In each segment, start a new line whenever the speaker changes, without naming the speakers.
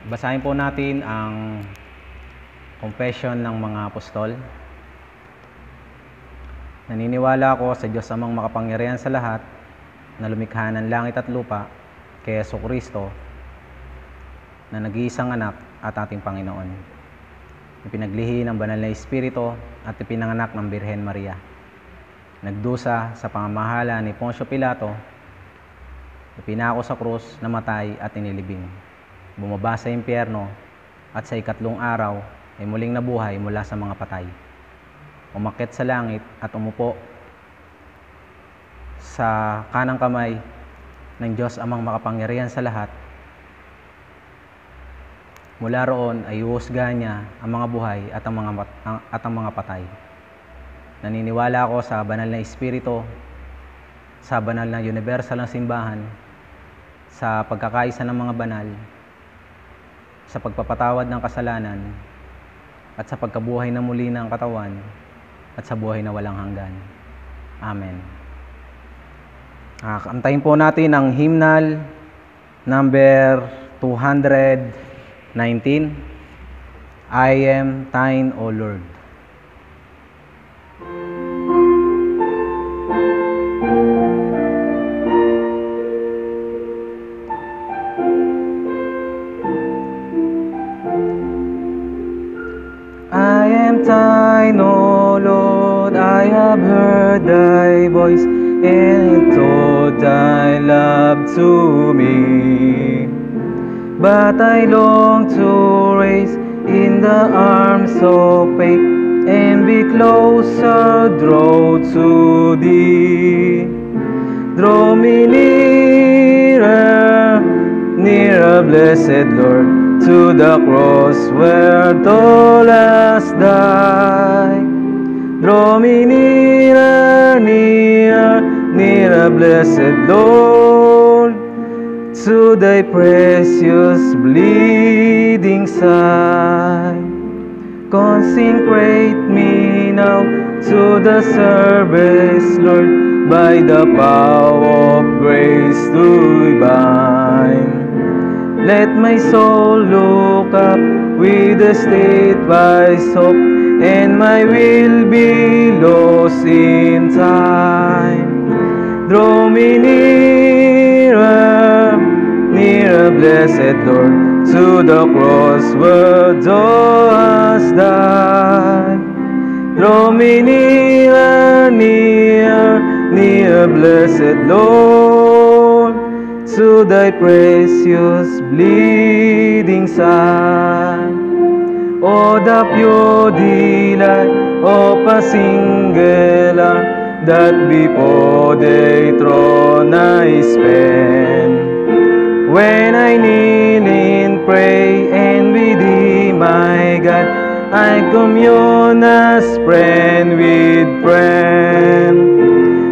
Basahin po natin ang confession ng mga apostol. Naniniwala ako sa Diyos Amang makapangyarihan sa lahat, na lumikha ng langit at lupa, kay Jesucristo, na nag-iisang anak at ating Panginoon, ipinaglihi ng banal na Espiritu at ipinanganak ng Birhen Maria. Nagdusa sa pamamahala ni Poncio Pilato, ipinako sa krus, namatay at inilibing. Bumaba sa impyerno at sa ikatlong araw ay muling nabuhay mula sa mga patay. Umakyat sa langit at umupo sa kanang kamay ng Diyos Amang makapangyarihan sa lahat. Mula roon ay huhusgahan niya ang mga buhay at ang mga patay. Naniniwala ako sa banal na Espiritu, sa banal na universal na simbahan, sa pagkakaisa ng mga banal, sa pagpapatawad ng kasalanan, at sa pagkabuhay na muli ng katawan, at sa buhay na walang hanggan. Amen. Kantahin po natin ang hymnal number 219, I am thine, O Lord. I am thine, O Lord, I have heard thy voice, and told thy love to me. But I long to raise in the arms of faith, and be closer, draw to thee. Draw me nearer, nearer, blessed Lord, to the cross where thou hast died. Draw me nearer, nearer, nearer, blessed Lord, to thy precious bleeding side. Consecrate me now to the service, Lord, by the power of grace divine. Let my soul look up with a steadfast hope, and my will be lost in time. Draw me nearer, nearer, blessed Lord, to the cross where thou hast died. Draw me nearer, nearer, nearer, blessed Lord, to thy precious bleeding side. Oh, the pure delight of a single hour, that before thy throne I spend, when I kneel and pray, and with thee, my God, I commune as friend with friend.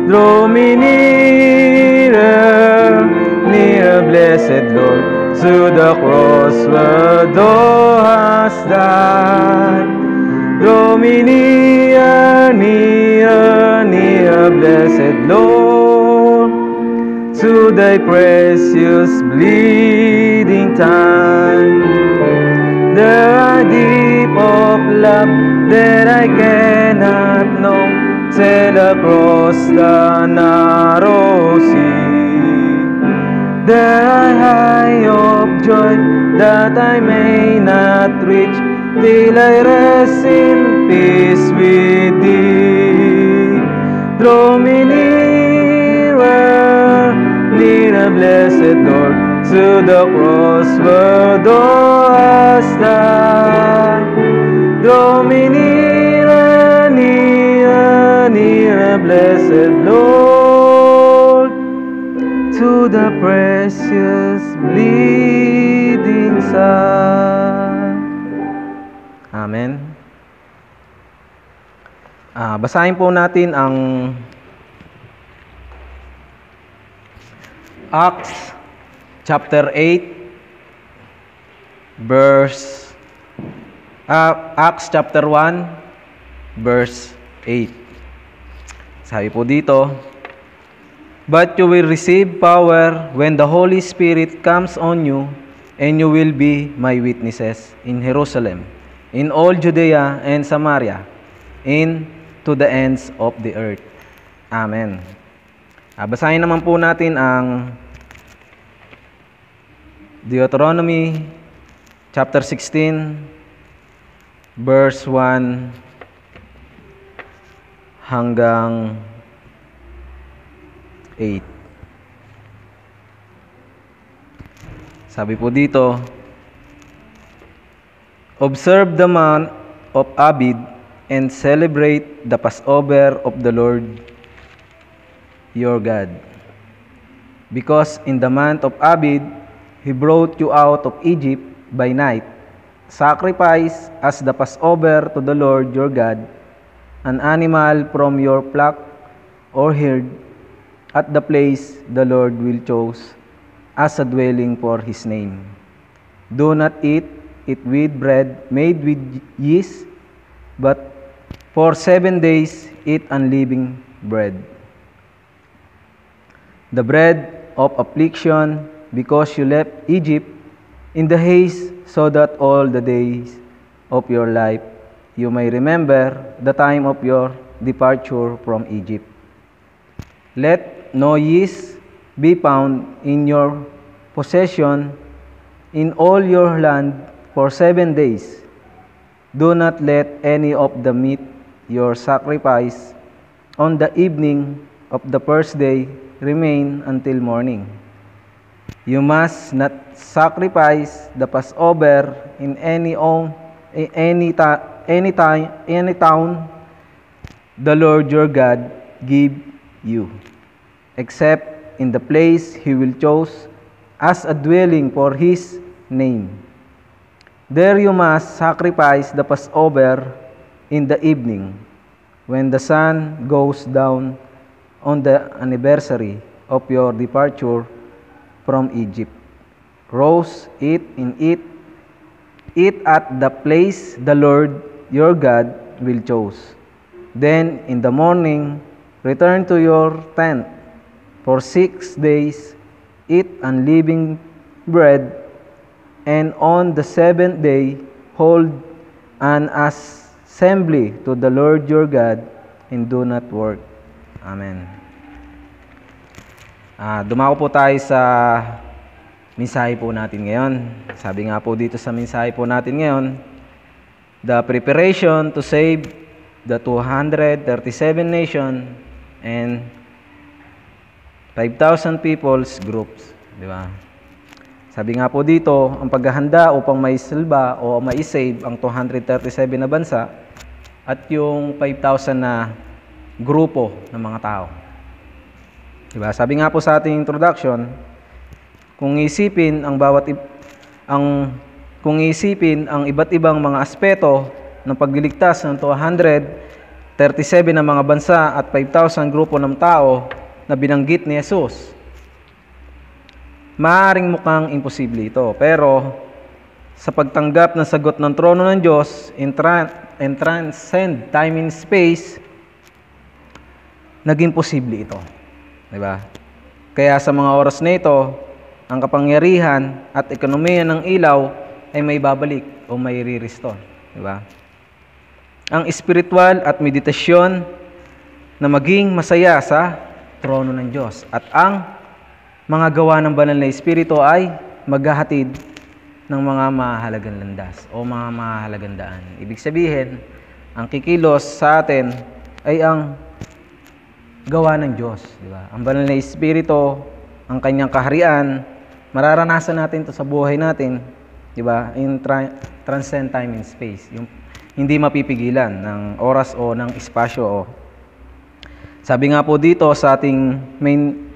Draw me nearer, nearer, blessed Lord, to the cross where thou hast died. Draw me nearer, nearer, nearer, blessed Lord, to thy precious bleeding time. There are deep of love that I cannot know, sail across the narrow sea. There are high of joy that I may not reach, till I rest in peace with thee. Draw me nearer, nearer, blessed Lord, to the cross where thou hast died. Draw me nearer, nearer, nearer, blessed Lord, to the precious bleeding side. Amen. Basahin po natin ang Acts chapter 8 Acts chapter 1 verse 8. Sabi po dito, But you will receive power when the Holy Spirit comes on you, and you will be my witnesses in Jerusalem, in all Judea and Samaria, and to the ends of the earth. Amen. Basahin naman po natin ang Deuteronomy chapter 16, verse 1 hanggang 8. Sabi po dito, observe the month of Abib and celebrate the Passover of the Lord your God. Because in the month of Abib, He brought you out of Egypt by night. Sacrifice as the Passover to the Lord your God an animal from your flock or herd at the place the Lord will choose as a dwelling for His name. Do not eat it with bread made with yeast, but for 7 days eat unleavened bread. The bread of affliction, because you left Egypt in the haste, so that all the days of your life you may remember the time of your departure from Egypt. Let no yeast be found in your possession in all your land for 7 days. Do not let any of the meat your sacrifice on the evening of the first day remain until morning. You must not sacrifice the Passover in any town the Lord your God give you, except in the place He will choose as a dwelling for His name. There you must sacrifice the Passover in the evening, when the sun goes down on the anniversary of your departure from Egypt. Roast it and eat at the place the Lord your God will choose. Then in the morning, return to your tent. For 6 days, eat unleavened bread, and on the 7th day, hold an assembly to the Lord your God, and do not work. Amen. Dumako po tayo sa mensahe po natin ngayon. Sabi nga po dito sa mensahe po natin ngayon, the preparation to save the 237 nation and 5,000 people's groups, di ba? Sabi nga po dito, ang paghahanda upang maisalba o maisave ang 237 na bansa at yung 5,000 na grupo ng mga tao. Di ba? Sabi nga po sa ating introduction, kung isipin ang iba't ibang mga aspeto ng pagliligtas ng 237 na mga bansa at 5,000 grupo ng tao na binanggit ni Jesus, maaaring mukhang imposible ito. Pero sa pagtanggap ng sagot ng trono ng Diyos and transcend time and space, naging posible ito. Diba? Kaya sa mga oras na ito, ang kapangyarihan at ekonomiya ng ilaw ay may babalik o may re-restore. Diba? Ang espiritual at meditasyon na maging masaya sa trono ng Diyos. At ang mga gawa ng banal na Espiritu ay maghahatid ng mga mahalagang landas o mga mahalagang daan. Ibig sabihin, ang kikilos sa atin ay ang gawa ng Diyos. Di ba? Ang banal na Espiritu, ang kanyang kaharian, mararanasan natin ito sa buhay natin, di ba? In transcend time and space. Yung hindi mapipigilan ng oras o ng espasyo o sabi nga po dito sa ating main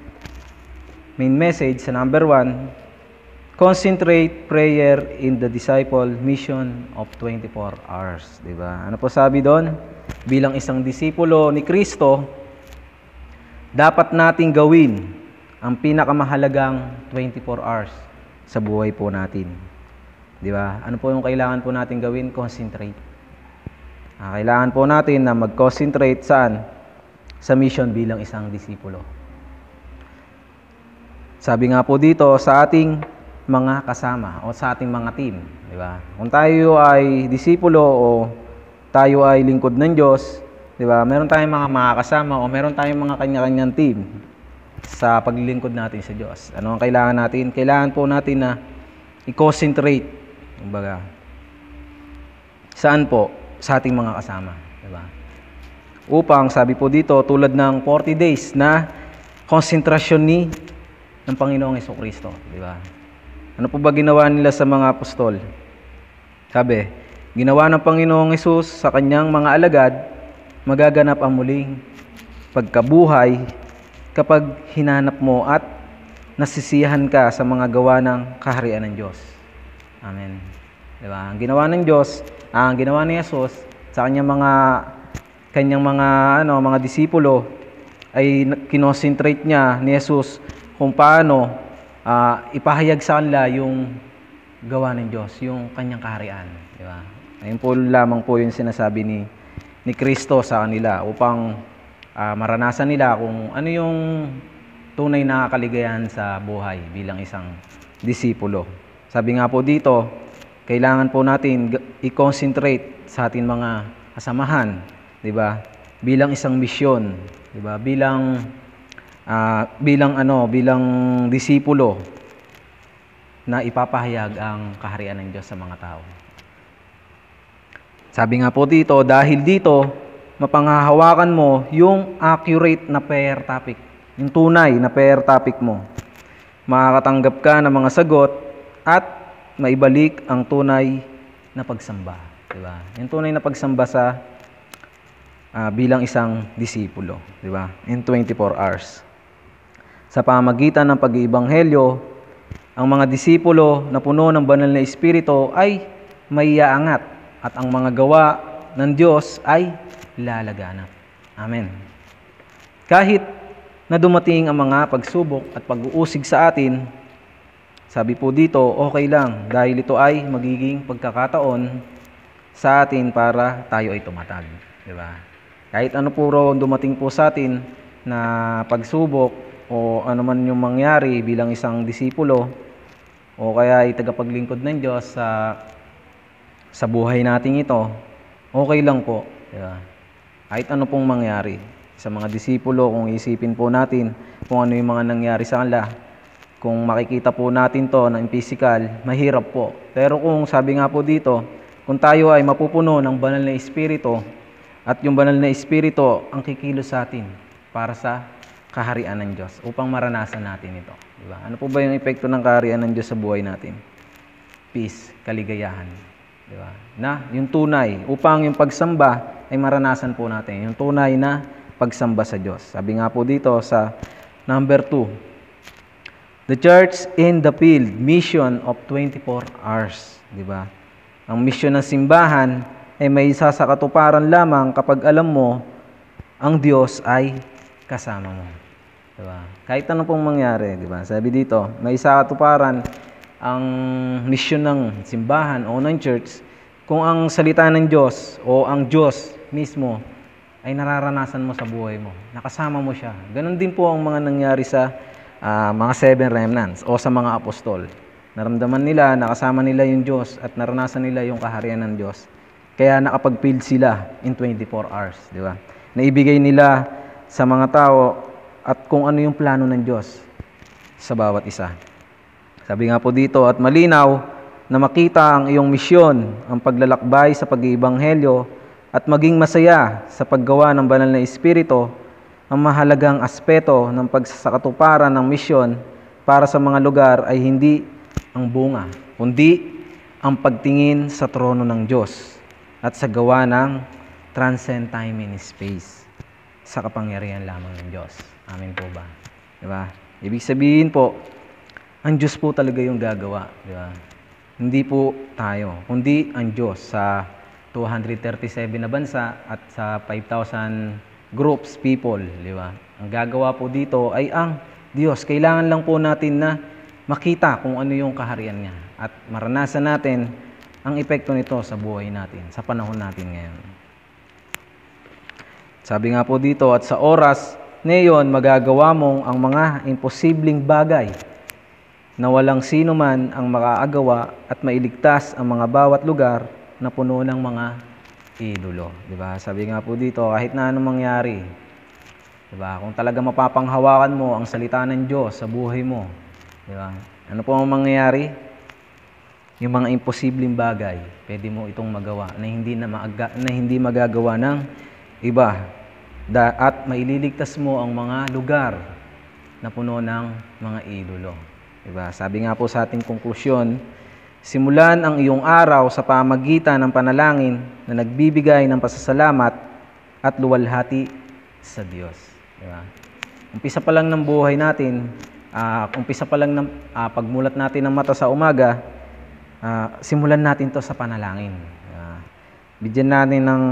message sa number 1, concentrate prayer in the disciple mission of 24 hours. Diba? Ano po sabi doon? Bilang isang disipulo ni Kristo, dapat nating gawin ang pinakamahalagang 24 hours sa buhay po natin. Diba? Ano po yung kailangan po natin gawin? Concentrate. Kailangan po natin na mag-concentrate saan? Sa mission bilang isang disipulo. Sabi nga po dito sa ating mga kasama o sa ating mga team, di ba? Kung tayo ay disipulo o tayo ay lingkod ng Diyos, di ba? Meron tayong mga kasama o meron tayong mga kanya-kanyang team sa paglilingkod natin sa Diyos. Ano ang kailangan natin? Kailangan po natin na i-concentrate, kumbaga, saan po? Sa ating mga kasama, di ba? Upang, sabi po dito, tulad ng 40 days na konsentrasyon ng Panginoong Jesucristo, di ba? Ano po ba ginawa nila sa mga apostol? Sabi, ginawa ng Panginoong Hesus sa kanyang mga alagad, magaganap ang muling pagkabuhay kapag hinanap mo at nasisiyahan ka sa mga gawa ng kaharian ng Diyos. Amen. Diba? Ang ginawa ng Diyos, ang ginawa ni Jesus sa kanyang mga disipulo ay kinonsentrate niya ni Jesus kung paano ipahayag sa kanila yung gawa ng Diyos, yung kanyang kaharian. Diba? Ayun po lamang po yung sinasabi ni Kristo sa kanila upang maranasan nila kung ano yung tunay na kaligayahan sa buhay bilang isang disipulo. Sabi nga po dito, kailangan po natin i-concentrate sa ating mga kasamahan, 'di ba? Bilang isang misyon, 'di ba? Bilang disipulo na ipapahayag ang kaharian ng Diyos sa mga tao. Sabi nga po dito, dahil dito mapanghahawakan mo yung accurate na prayer topic, yung tunay na prayer topic mo. Makakatanggap ka ng mga sagot at maibalik ang tunay na pagsamba. Diba? Yung tunay na pagsamba sa bilang isang disipulo. Diba? In 24 hours. Sa pamagitan ng pag-iibanghelyo, ang mga disipulo na puno ng banal na Espiritu ay maiaangat at ang mga gawa ng Diyos ay lalaganap. Amen. Kahit na dumating ang mga pagsubok at pag-uusig sa atin, sabi po dito, okay lang dahil ito ay magiging pagkakataon sa atin para tayo ay tumatag. Diba? Kahit ano po raw dumating po sa atin na pagsubok o ano man yung mangyari bilang isang disipulo o kaya ay tagapaglingkod ng Diyos sa buhay natin ito, okay lang po. Diba? Kahit ano pong mangyari sa mga disipulo, kung isipin po natin kung ano yung mga nangyari sa kanila, kung makikita po natin to ng physical, mahirap po. Pero kung sabi nga po dito, kung tayo ay mapupuno ng banal na Espiritu at yung banal na Espiritu ang kikilos sa atin para sa kaharian ng Diyos upang maranasan natin ito. Diba? Ano po ba yung epekto ng kaharian ng Diyos sa buhay natin? Peace, kaligayahan. Diba? Na yung tunay, upang yung pagsamba ay maranasan po natin, yung tunay na pagsamba sa Diyos. Sabi nga po dito sa number 2, the church in the field, mission of 24 hours. Diba? Ang mission ng simbahan ay may isa sa katuparan lamang kapag alam mo ang Diyos ay kasama mo. Diba? Kahit ano pong mangyari, diba? Sabi dito, may isa katuparan ang mission ng simbahan o ng church kung ang salita ng Diyos o ang Diyos mismo ay nararanasan mo sa buhay mo. Nakasama mo siya. Ganon din po ang mga nangyari sa mga 7 remnants o sa mga apostol. Naramdaman nila, nakasama nila yung Diyos at naranasan nila yung kaharian ng Diyos. Kaya nakapag-build sila in 24 hours. Di ba? Naibigay nila sa mga tao at kung ano yung plano ng Diyos sa bawat isa. Sabi nga po dito, at malinaw na makita ang iyong misyon, ang paglalakbay sa pag-iibanghelyo at maging masaya sa paggawa ng banal na Espiritu, ang mahalagang aspeto ng pagsasakatuparan ng misyon para sa mga lugar ay hindi ang bunga, kundi ang pagtingin sa trono ng Diyos at sa gawa ng transcend time and space sa kapangyarihan lamang ng Diyos. Amen po ba? Diba? Ibig sabihin po, ang Diyos po talaga yung gagawa. Diba? Hindi po tayo, kundi ang Diyos sa 237 na bansa at sa 5,000 groups, people. Diba? Ang gagawa po dito ay ang Diyos. Kailangan lang po natin na makita kung ano yung kaharian niya at maranasan natin ang epekto nito sa buhay natin, sa panahon natin ngayon. Sabi nga po dito, at sa oras ngayon magagawa mong ang mga imposibleng bagay. na walang sino man ang makaagawa at mailigtas ang mga bawat lugar na puno ng mga idolo. Diba? Sabi nga po dito, kahit na anong mangyari, diba? Kung talaga mapapanghawakan mo ang salita ng Diyos sa buhay mo, diba? Ano po ang mangyayari? Yung mga imposibleng bagay, pwede mo itong magawa na hindi magagawa ng iba. At maililigtas mo ang mga lugar na puno ng mga idolo. Diba? Sabi nga po sa ating konklusyon, simulan ang iyong araw sa pamagitan ng panalangin na nagbibigay ng pasasalamat at luwalhati sa Diyos. Diba? Umpisa pa lang ng buhay natin, umpisa pa lang ng pagmulat natin ng mata sa umaga, simulan natin to sa panalangin. Bigyan natin ng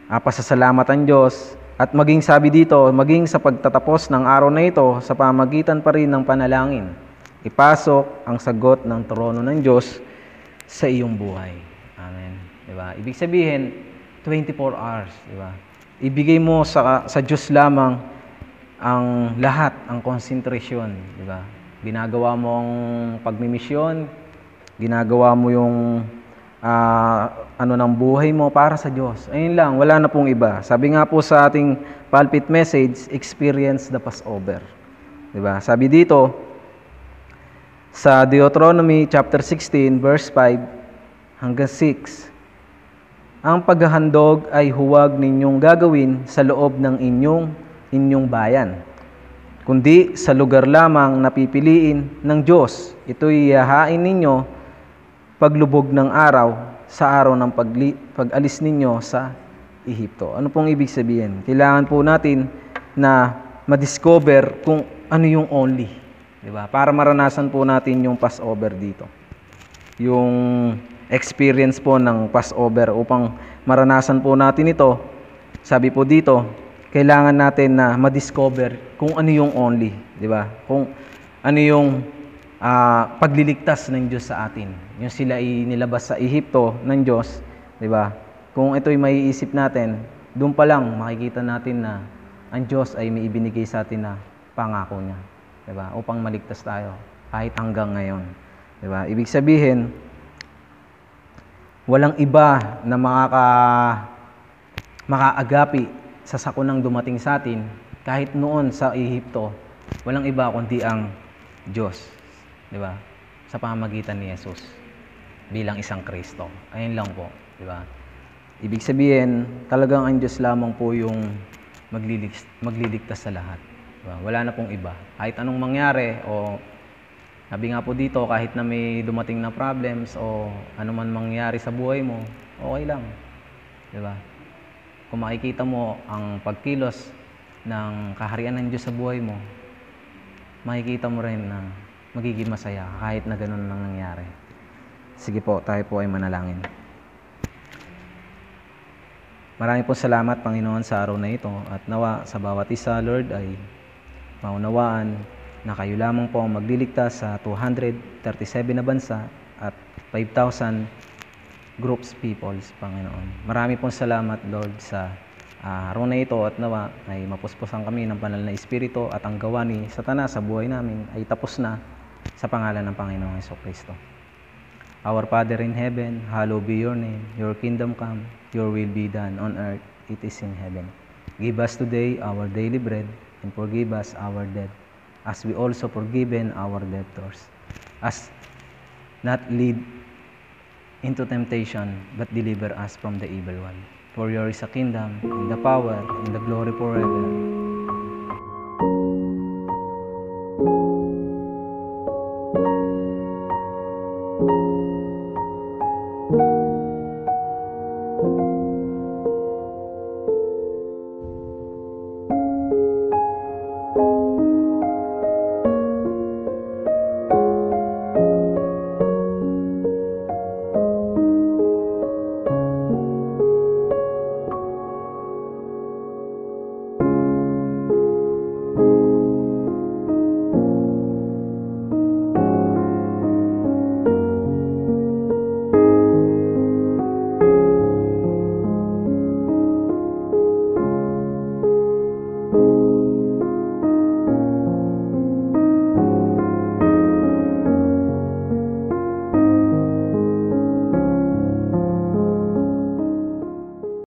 pasasalamat ang Diyos at maging sabi dito, maging sa pagtatapos ng araw na ito sa pamagitan pa rin ng panalangin. Ipasok ang sagot ng trono ng Diyos sa iyong buhay. Amen. Diba? Ibig sabihin, 24 hours. Diba? Ibigay mo sa Diyos lamang ang lahat, ang konsentrasyon. Diba? Ginagawa mo ang pagmimisyon, ginagawa mo yung ng buhay mo para sa Diyos. Ayun lang, wala na pong iba. Sabi nga po sa ating pulpit message, experience the Passover. Diba? Sabi dito, sa Deuteronomy chapter 16, verse 5 hanggang 6, ang paghahandog ay huwag ninyong gagawin sa loob ng inyong bayan, kundi sa lugar lamang na pipiliin ng Diyos. Ito'y ihahain ninyo paglubog ng araw sa araw ng pag-alis ninyo sa Ehipto. Ano pong ibig sabihin? Kailangan po natin na ma-discover kung ano yung only. Diba? Para maranasan po natin yung Passover dito. Yung experience po ng Passover upang maranasan po natin ito. Sabi po dito, kailangan natin na ma-discover kung ano yung only. Diba? Kung ano yung pagliligtas ng Diyos sa atin. Yung sila ay nilabas sa Ehipto ng Diyos, di ba? Kung ito'y maiisip natin, doon pa lang makikita natin na ang Diyos ay may ibinigay sa atin na pangako niya, di ba? Upang maligtas tayo kahit hanggang ngayon, di ba? Ibig sabihin, walang iba na makaagapi sa sakunang dumating sa atin kahit noon sa Ehipto, walang iba kundi ang Diyos. Di ba? Sa pamamagitan ni Jesus bilang isang Kristo. Ayun lang po, di ba? Ibig sabihin, talagang ang Diyos lamang po yung magliligtas sa lahat. Diba? Wala na pong iba. Kahit anong mangyari o sabi nga po dito, kahit na may dumating na problems o ano man mangyari sa buhay mo, okay lang. Di ba? Kung makikita mo ang pagkilos ng kaharian ng Diyos sa buhay mo, makikita mo rin na magiging masaya kahit na ganun lang nangyari. Sige po, tayo po ay manalangin. Maraming po salamat, Panginoon, sa araw na ito at nawa sa bawat isa, Lord, ay maunawaan na kayo lamang po ang magliligtas sa 237 na bansa at 5,000 groups peoples, Panginoon. Marami pong salamat, Lord, sa araw na ito at nawa ay mapuspusan kami ng banal na Espiritu at ang gawa ni Satanas sa buhay namin ay tapos na sa pangalan ng Panginoong Jesucristo. Our Father in heaven, hallowed be your name. Your kingdom come, your will be done on earth, it is in heaven. Give us today our daily bread and forgive us our debt, as we also forgiven our debtors. As not lead into temptation, but deliver us from the evil one. For yours is the kingdom, and the power, and the glory forever. Thank you.